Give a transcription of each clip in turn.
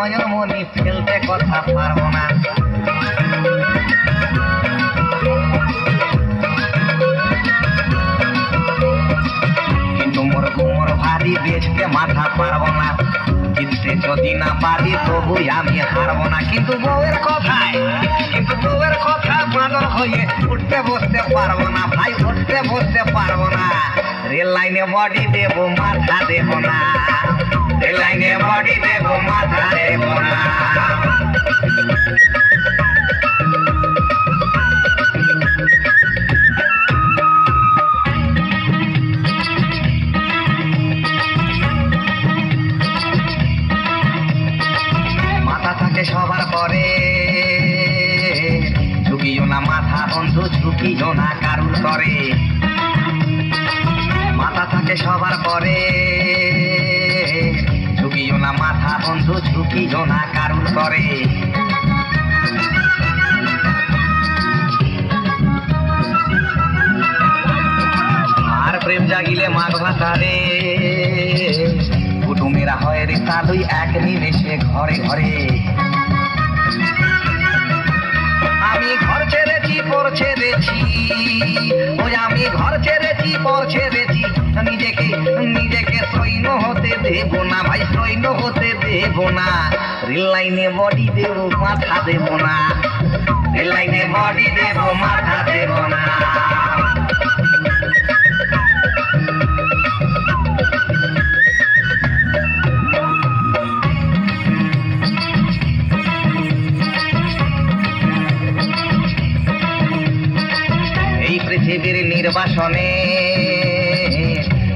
নয়নমণি ফেলতে কথা পারবো না। কিন্তু মোর কোমর ভারী বেচতে মাথা পারবো না, কিনতে যদি না পারি তবু আমি হারবো না। কিন্তু বউয়ের কথায় বাঁদর হয়ে উঠতে বসতে পারবো না ভাই, উঠতে বসতে পারবো না। রেল লাইনে বডি দেবো মাথা দেবো না, রেল লাইনে বডি দেবো মাথা দেবো না। মাথা থাকে সবার পরে, ঝুঁকিও না মাথা বন্ধু, ঝুঁকিও না কারুর করে। মাথা থাকে সবার পরে, ঝুঁকিও না মাথা বন্ধু, ঝুঁকিও না কারুর করে। আর প্রেম জাগিলে মাঘ ভাতারে, কুটুমেরা হয় রে কালুই এক নিমেষে ঘরে ঘরে। আমি ঘর ছেড়েছি পর ছেড়েছি, ওই আমি ঘর ছেড়েছি পর ছেড়েছি, নিজেকে সৈন্য হতে দেব না ভাই, সৈন্য হতে দেব না। রেল লাইনে বডি দেব মাথা দেব না, রেল লাইনে বডি দেব মাথা দেব না। পৃথিবীর নির্বাসনে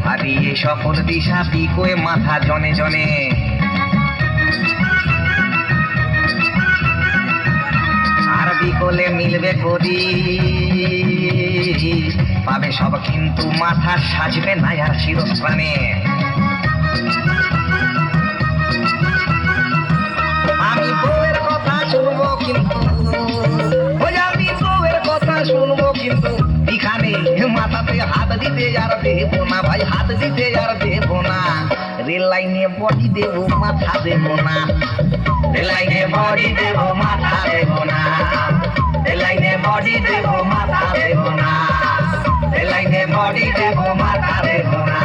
হারিয়ে সকল দিশা পিকোয় মাথা জনে জনে। আর বিকলে মিলবে করি পাবে সব, কিন্তু মাথা সাজবে না আর শিরস্থানে। আমি বউয়ের কথা শুনবো কিন্তু, আমি বউয়ের কথা শুনবো কিন্তু এখানে মাথাতে হাত দিতে আর দেব না ভাই, হাত দিতে আর দেব না। রেল লাইনে বডি দেব মাথা দেব না, রেল লাইনে বডি দেব মাথা দেব না, রেল লাইনে বডি দেব মাথা দেব না, রেল লাইনে বডি দেব মাথা দেব না।